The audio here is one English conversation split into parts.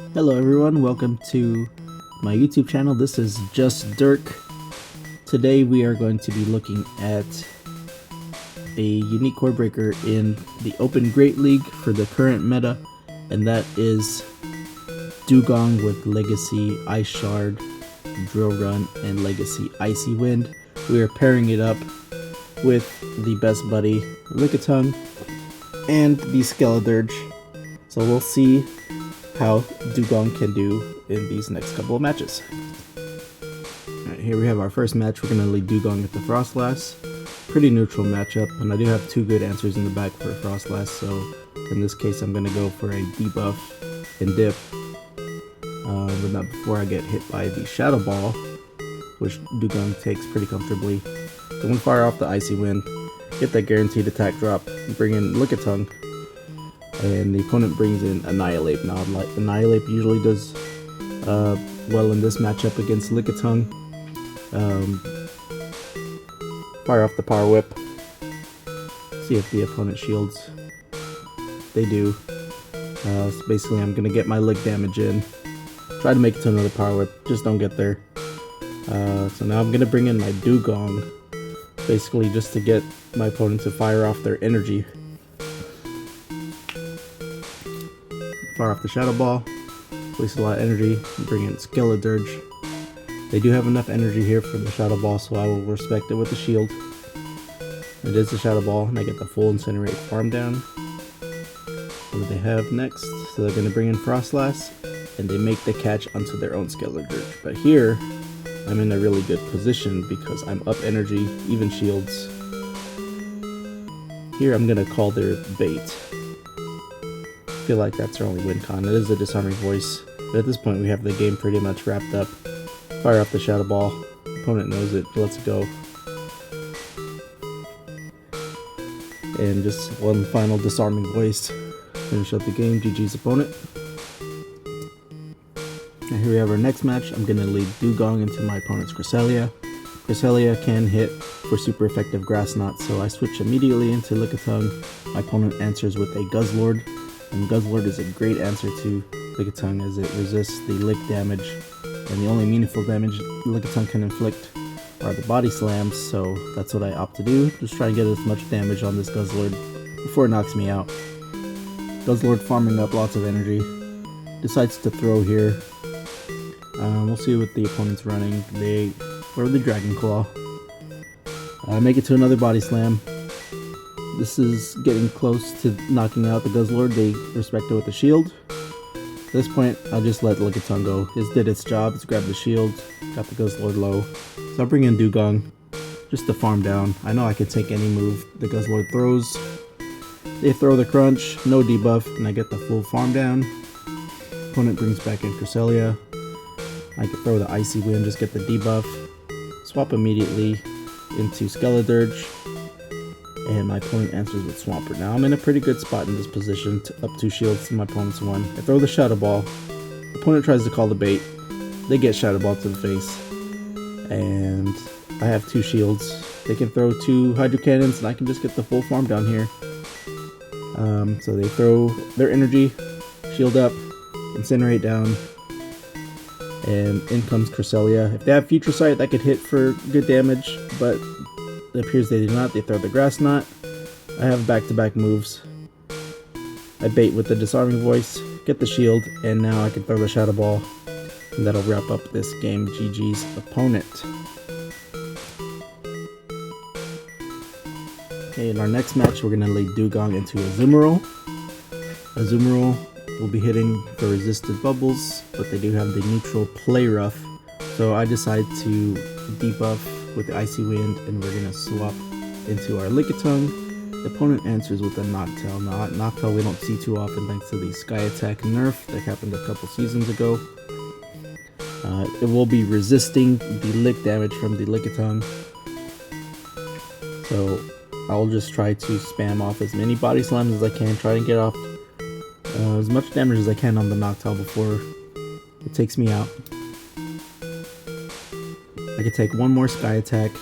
Hello everyone, welcome to my YouTube channel. This is Just Dirk. Today we are going to be looking at a unique codebreaker in the Open Great League for the current meta, and that is Dewgong with Legacy Ice Shard, Drill Run, and Legacy Icy Wind. We are pairing it up with the best buddy Lickitung and the Skeledirge. So we'll see how Dewgong can do in these next couple of matches. Alright, here we have our first match. We're going to lead Dewgong at the Frostlass. Pretty neutral matchup, and I do have two good answers in the back for Frostlass, so in this case I'm going to go for a debuff and dip. But not before I get hit by the Shadow Ball, which Dewgong takes pretty comfortably. Then we fire off the Icy Wind, get that guaranteed attack drop, bring in Lickitung, and the opponent brings in Annihilate. Now, Annihilate usually does well in this matchup against Lickitung. Fire off the Power Whip. See if the opponent shields. They do. So basically, I'm gonna get my lick damage in. Try to make it to another Power Whip. Just don't get there. So now I'm gonna bring in my Dewgong, basically just to get my opponent to fire off their energy. Fire off the Shadow Ball, waste a lot of energy, bring in Skeledirge. They do have enough energy here for the Shadow Ball, so I will respect it with the shield. It is the Shadow Ball, and I get the full Incinerate farm down. What do they have next? So they're going to bring in Frostlass, and they make the catch onto their own Skeledirge. But here, I'm in a really good position because I'm up energy, even shields. Here I'm going to call their bait. I feel like that's our only win con. It is a Disarming Voice, but at this point we have the game pretty much wrapped up. Fire off the Shadow Ball. Opponent knows it. Let's go. And just one final Disarming Voice. Finish up the game. GG's opponent. Now here we have our next match. I'm going to lead Dewgong into my opponent's Cresselia. Cresselia can hit for super effective Grass Knot, so I switch immediately into Lickitung. My opponent answers with a Guzzlord. And Guzzlord is a great answer to Lickitung as it resists the lick damage, and the only meaningful damage Lickitung can inflict are the body slams, so that's what I opt to do. Just try and get as much damage on this Guzzlord before it knocks me out. Guzzlord farming up lots of energy, decides to throw here. We'll see what the opponent's running. They throw the Dragon Claw. Make it to another body slam. This is getting close to knocking out the Guzzlord. They respect it with the shield. At this point, I'll just let Lickitung go. It did its job. It's grabbed the shield, got the Guzzlord low. So I'll bring in Dewgong just to farm down. I know I can take any move the Guzzlord throws. They throw the crunch, no debuff, and I get the full farm down. Opponent brings back in Cresselia. I can throw the Icy Wind, just get the debuff. Swap immediately into Skeledirge. And my opponent answers with Swampert. Now I'm in a pretty good spot in this position, up 2 shields to my opponent's 1. I throw the Shadow Ball. The opponent tries to call the bait. They get Shadow Ball to the face. And I have 2 shields. They can throw 2 Hydro Cannons, and I can just get the full farm down here. So they throw their energy, shield up, Incinerate down, and in comes Cresselia. If they have Future Sight, that could hit for good damage, but it appears they do not. They throw the Grass Knot. I have back-to-back moves. I bait with the Disarming Voice, get the shield, and now I can throw the Shadow Ball. And that'll wrap up this game. GG's opponent. Okay, in our next match, we're going to lead Dewgong into Azumarill. Azumarill will be hitting for resisted bubbles, but they do have the neutral Play Rough. So I decide to debuff with the Icy Wind, and we're going to swap into our Lickitung. The opponent answers with a Noctowl. Now, Noctowl we don't see too often thanks to the Sky Attack nerf that happened a couple seasons ago. It will be resisting the lick damage from the Lickitung. So I'll just try to spam off as many body slams as I can, try and get off as much damage as I can on the Noctowl before it takes me out. I could take one more Sky Attack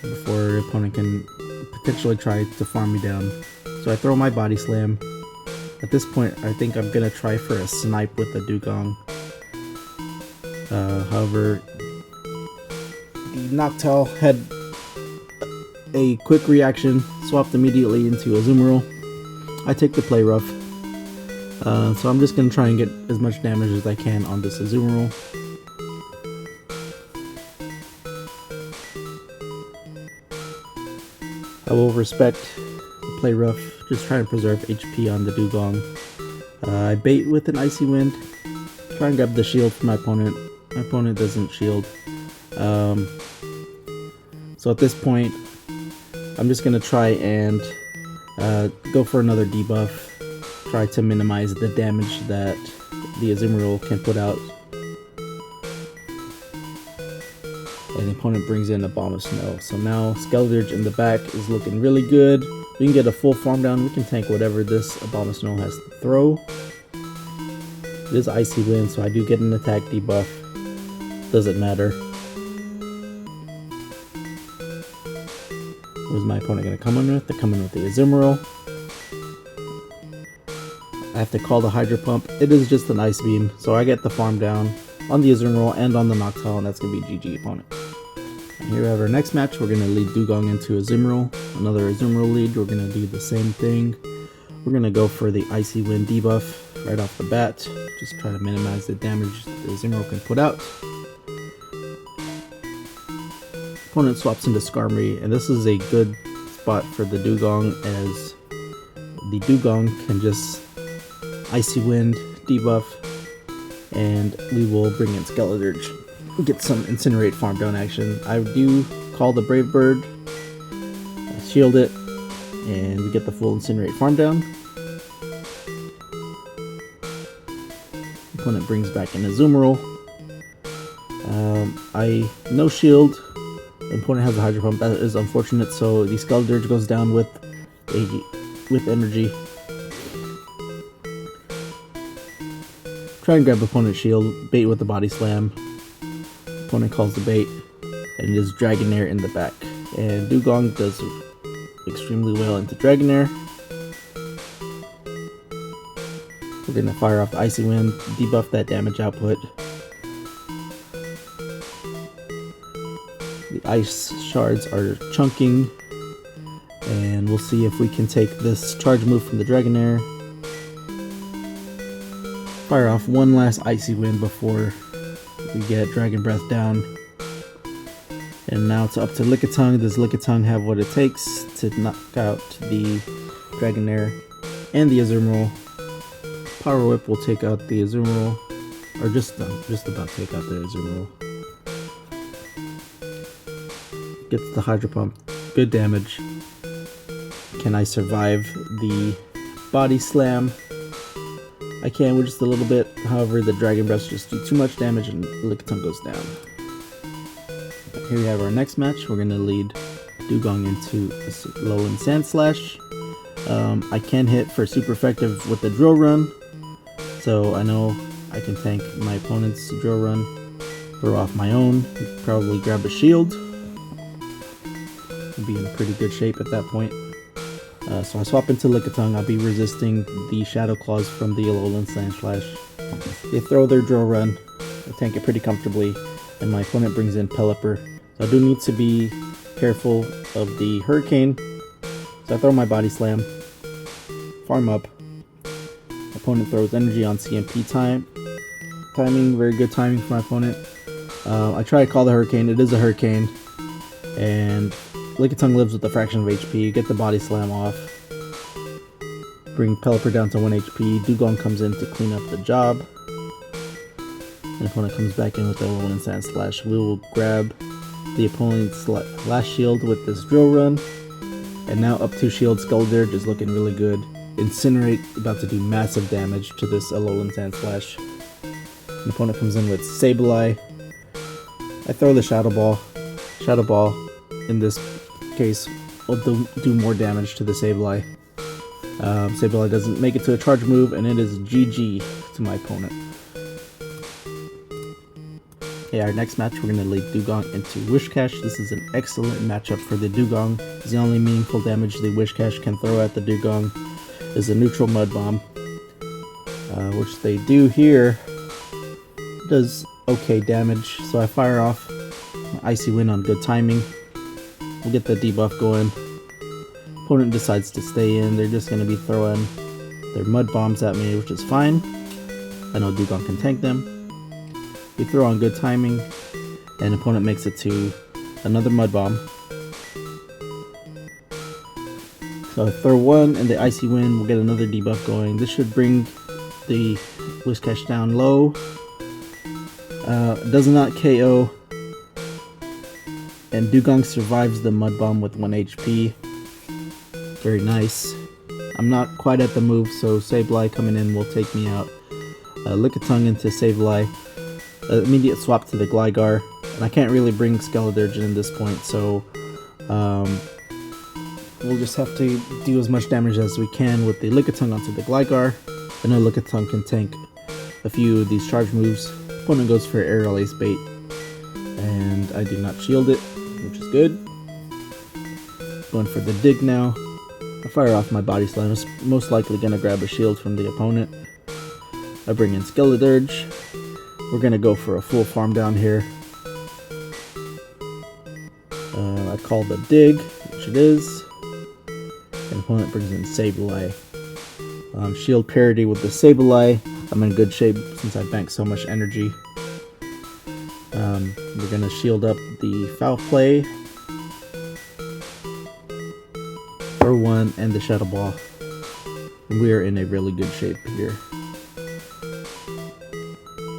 before the opponent can potentially try to farm me down. So I throw my Body Slam. At this point, I think I'm gonna try for a snipe with the Dewgong. However, the Noctowl had a quick reaction, swapped immediately into Azumarill. I take the play rough, so I'm just gonna try and get as much damage as I can on this Azumarill. I will respect the play rough, just try and preserve HP on the Dewgong. I bait with an Icy Wind, try and grab the shield from my opponent. My opponent doesn't shield. So at this point, I'm just gonna try and go for another debuff, try to minimize the damage that the Azumarill can put out. And the opponent brings in a Bomb of Snow. So now Skeledirge in the back is looking really good. We can get a full farm down. We can tank whatever this Bomb of Snow has to throw. It is Icy Wind, so I do get an attack debuff. Doesn't matter. What is my opponent going to come in with? They're coming with the Azumarill. I have to call the Hydro Pump. It is just an Ice Beam, so I get the farm down on the Azumarill and on the Noctowl, and that's going to be GG opponent. And here we have our next match. We're going to lead Dewgong into Azumarill. Another Azumarill lead. We're going to do the same thing. We're going to go for the Icy Wind debuff right off the bat. Just try to minimize the damage that the Azumarill can put out. Opponent swaps into Skarmory, and this is a good spot for the Dewgong, as the Dewgong can just Icy Wind debuff, and we will bring in Skeledirge. Get some Incinerate farm down action. I do call the Brave Bird, shield it, and we get the full Incinerate farm down. Opponent brings back an Azumarill. I no shield. The opponent has a Hydro Pump. That is unfortunate. So the Skeledirge goes down with energy. Try and grab opponent's shield. Bait with the Body Slam. Opponent calls the bait, and it is Dragonair in the back. And Dewgong does extremely well into Dragonair. We're gonna fire off the Icy Wind, debuff that damage output. The ice shards are chunking, and we'll see if we can take this charge move from the Dragonair. Fire off one last Icy Wind before we get Dragon Breath down. And now it's up to Lickitung. Does Lickitung have what it takes to knock out the Dragonair and the Azumarill? Power Whip will take out the Azumarill, or just about take out the Azumarill. Gets the Hydro Pump, good damage. Can I survive the Body Slam? I can with just a little bit. However, the Dragon Breath just do too much damage and Lickitung goes down. Here we have our next match. We're going to lead Dewgong into Alolan Sandslash. I can hit for super effective with the Drill Run, so I know I can tank my opponent's Drill Run, throw off my own, probably grab a shield. I'll be in pretty good shape at that point. So I swap into Lickitung. I'll be resisting the Shadow Claws from the Alolan Sandslash. They throw their Drill Run. I tank it pretty comfortably, and my opponent brings in Pelipper. So I do need to be careful of the Hurricane. So I throw my Body Slam, farm up. Opponent throws energy on CMP timing, very good timing for my opponent. I try to call the Hurricane. It is a Hurricane, and Lickitung lives with a fraction of HP. Get the Body Slam off. Bring Pelipper down to 1 HP. Dewgong comes in to clean up the job. And opponent comes back in with the Alolan Sandslash. We will grab the opponent's last shield with this Drill Run. And now up 2 shield. Skeledirge is looking really good. Incinerate, about to do massive damage to this Alolan Sandslash. The opponent comes in with Sableye. I throw the Shadow Ball. Shadow Ball, in this case, will do more damage to the Sableye. Sableye doesn't make it to a charge move, and it is GG to my opponent. Okay, our next match, we're going to lead Dewgong into Whiscash. This is an excellent matchup for the Dewgong. The only meaningful damage the Whiscash can throw at the Dewgong is a neutral Mud Bomb. which they do here. Does okay damage, so I fire off my Icy Wind on good timing. We'll get the debuff going. Opponent decides to stay in. They're just going to be throwing their mud bombs at me, which is fine. I know Dewgong can tank them. We throw on good timing, and opponent makes it to another mud bomb. So I throw one, and the Icy Wind will get another debuff going. This should bring the Whiscash down low. Does not KO, and Dewgong survives the mud bomb with 1 HP. Very nice. I'm not quite at the move, so Sableye coming in will take me out. Lickitung into Sableye. Immediate swap to the Gligar, and I can't really bring Skeledirge in this point, so we'll just have to do as much damage as we can with the Lickitung onto the Gligar. I know Lickitung can tank a few of these charge moves. Opponent goes for Aerial Ace Bait, and I do not shield it, which is good. Going for the dig now. I fire off my Body Slam. It's most likely going to grab a shield from the opponent. I bring in Skeledirge. We're going to go for a full farm down here. I call the dig, which it is. And opponent brings in Sableye. Shield parity with the Sableye. I'm in good shape since I banked so much energy. We're going to shield up the Foul Play. Throw one and the Shadow Ball. We are in a really good shape here.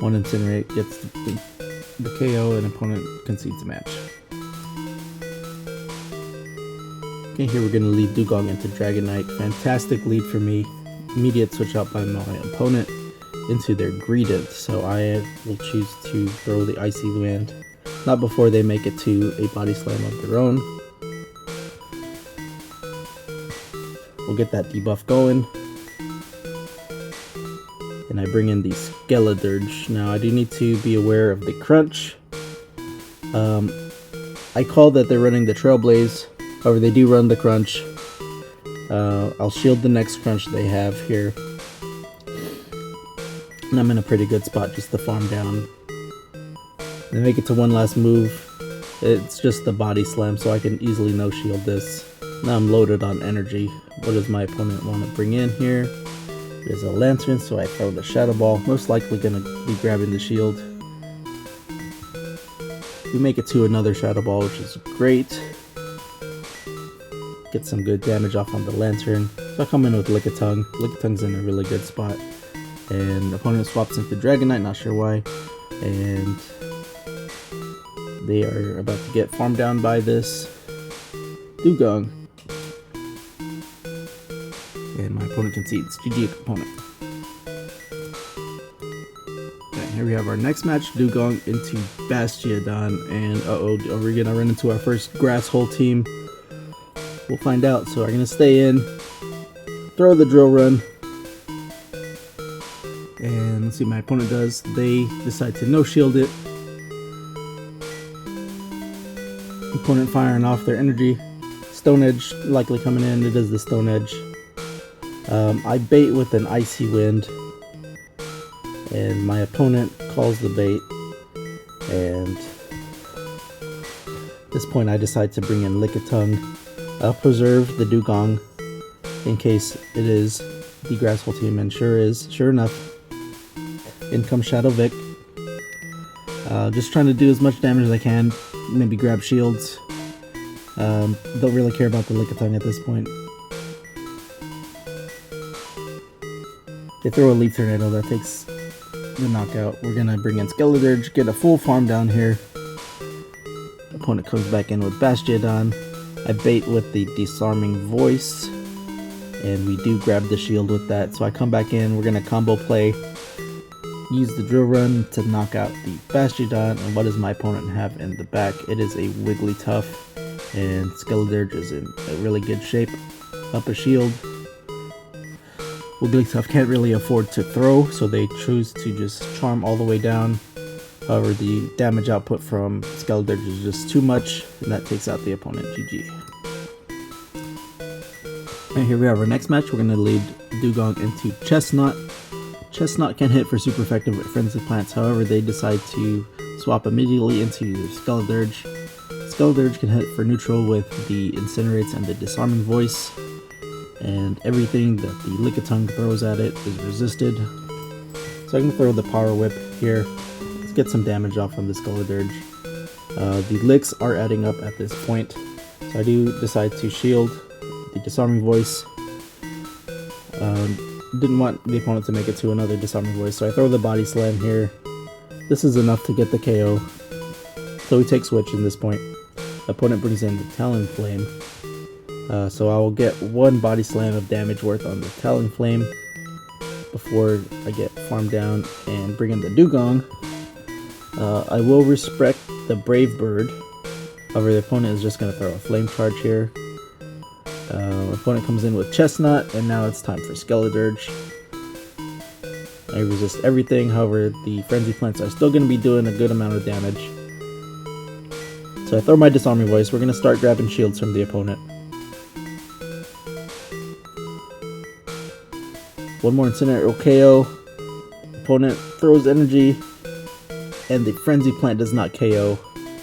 One Incinerate gets the KO and opponent concedes the match. Okay, here we're going to lead Dewgong into Dragonite. Fantastic lead for me. Immediate switch out by my opponent into their Greedent, so I will choose to throw the Icy Wind, not before they make it to a Body Slam of their own. We'll get that debuff going, and I bring in the Skeledirge. Now I do need to be aware of the crunch. I call that they're running the Trailblaze, however they do run the crunch. I'll shield the next crunch they have here. And I'm in a pretty good spot just to farm down. They make it to one last move. It's just the Body Slam, so I can easily no-shield this. Now I'm loaded on energy. What does my opponent want to bring in here? There's a Lantern, so I throw the Shadow Ball. Most likely going to be grabbing the shield. We make it to another Shadow Ball, which is great. Get some good damage off on the Lantern. So I come in with Lickitung. Lickitung's in a really good spot. And opponent swaps into Dragonite, not sure why. And they are about to get farmed down by this Dewgong. And my opponent concedes. GG opponent. Okay, here we have our next match. Dewgong into Bastiodon. And are we going to run into our first Grass Hole team? We'll find out. So we're going to stay in. Throw the Drill Run. And let's see what my opponent does. They decide to no-shield it. Opponent firing off their energy. Stone Edge likely coming in. It is the Stone Edge. I bait with an Icy Wind. And my opponent calls the bait. And at this point I decide to bring in Lickitung. I'll preserve the Dewgong in case it is the Grass Hole team, and sure enough. In comes Shadow Vic. Just trying to do as much damage as I can. Maybe grab shields. Don't really care about the Lickitung at this point. They throw a Leaf Tornado that takes the knockout. We're gonna bring in Skeledirge, get a full farm down here. Opponent comes back in with Bastiodon. I bait with the Disarming Voice. And we do grab the shield with that. So I come back in, we're gonna combo play. Use the Drill Run to knock out the Bastiodon, and what does my opponent have in the back? It is a Wigglytuff, and Skeledirge is in a really good shape. Up a shield. Wigglytuff can't really afford to throw, so they choose to just Charm all the way down. However, the damage output from Skeledirge is just too much, and that takes out the opponent. GG. And here we have our next match. We're going to lead Dewgong into Chestnut. Chestnut can hit for super effective with frenzy plants, however they decide to swap immediately into Skeledirge. Skeledirge can hit for neutral with the Incinerates and the Disarming Voice, and everything that the Lickitung throws at it is resisted. So I can throw the Power Whip here. Let's get some damage off on the Skeledirge. The licks are adding up at this point, so I do decide to shield the Disarming Voice. Didn't want the opponent to make it to another Disarming Voice, so I throw the Body Slam here. This is enough to get the KO, so we take switch in this point. The opponent brings in the Talonflame, so I will get one Body Slam of damage worth on the Talonflame before I get farmed down and bring in the Dewgong. I will respect the Brave Bird, however the opponent is just going to throw a Flame Charge here. Opponent comes in with Chestnut, and now it's time for Skeledirge. I resist everything, however the Frenzy Plants are still going to be doing a good amount of damage. So I throw my Disarming Voice. We're going to start grabbing shields from the opponent. One more Incinerate will KO. Opponent throws energy, and the Frenzy Plant does not KO.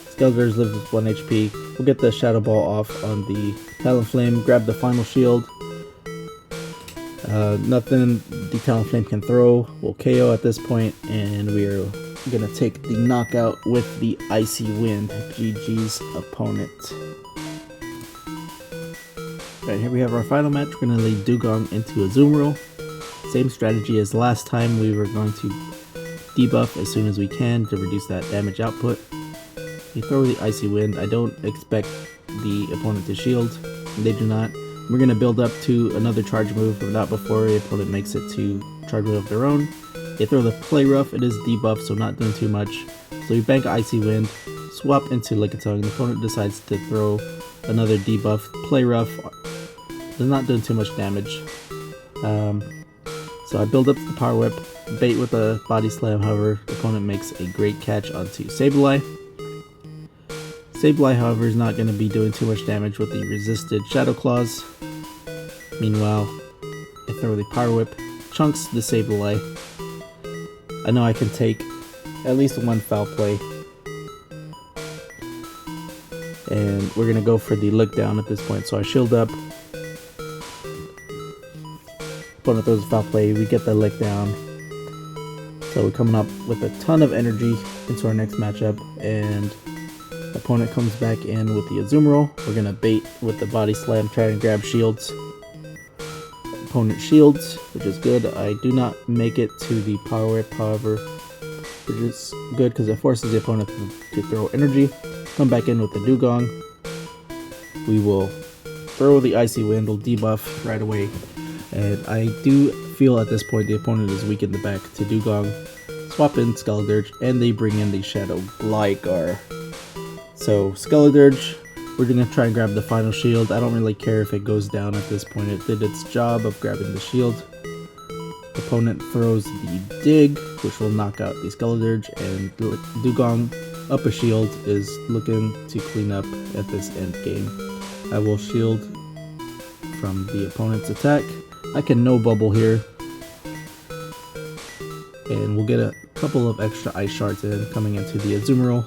Skeledirge lives with 1 HP. We'll get the Shadow Ball off on the Talonflame, grab the final shield. Nothing the Talonflame can throw will KO at this point, and we are gonna take the knockout with the Icy Wind. GG's opponent. Alright, here we have our final match. We're gonna lead Dewgong into a Azumarill. Same strategy as last time. We were going to debuff as soon as we can to reduce that damage output. We throw the Icy Wind. I don't expect the opponent to shield. They do not. We're going to build up to another charge move, but not before the opponent makes it to charge move of their own. They throw the Play Rough. It is debuffed, so not doing too much. So we bank Icy Wind, swap into Lickitung. The opponent decides to throw another debuff. Play Rough. They're not doing too much damage. So I build up the Power Whip, bait with a Body Slam, however the opponent makes a great catch onto Sableye. Sableye, however, is not going to be doing too much damage with the resisted Shadow Claws. Meanwhile, I throw the Power Whip, chunks the Sableye. I know I can take at least one Foul Play. And we're going to go for the Lick Down at this point, so I shield up. Opponent throws a Foul Play, we get the Lick Down. So we're coming up with a ton of energy into our next matchup, and opponent comes back in with the Azumarill. We're going to bait with the Body Slam, try and grab shields. Opponent shields, which is good. I do not make it to the Power Whip, however, which is good because it forces the opponent to throw energy. Come back in with the Dewgong. We will throw the Icy Wind, will debuff right away. And I do feel at this point the opponent is weak in the back to Dewgong. Swap in Skeledirge, and they bring in the Shadow Gligar. So Skeledirge, we're going to try and grab the final shield. I don't really care if it goes down at this point. It did its job of grabbing the shield. Opponent throws the Dig, which will knock out the Skeledirge, and Dewgong up a shield is looking to clean up at this end game. I will shield from the opponent's attack. I can no bubble here, and we'll get a couple of extra ice shards in coming into the Azumarill.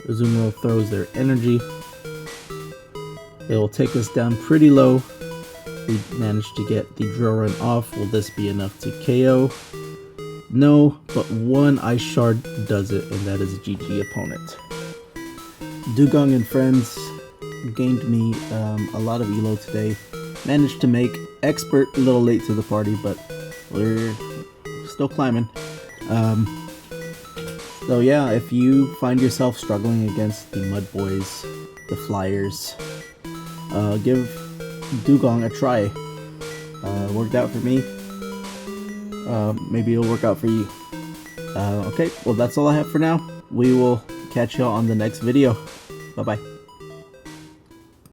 Azumarill throws their energy. It will take us down pretty low. We managed to get the drill run off. Will this be enough to KO? No, but one ice shard does it, and that is a GG opponent. Dewgong and friends gained me a lot of elo today. Managed to make expert a little late to the party, but we're still climbing. So yeah, if you find yourself struggling against the mudbois, the flyers, give Dewgong a try. Worked out for me. Maybe it'll work out for you. Okay, well that's all I have for now. We will catch y'all on the next video. Bye bye.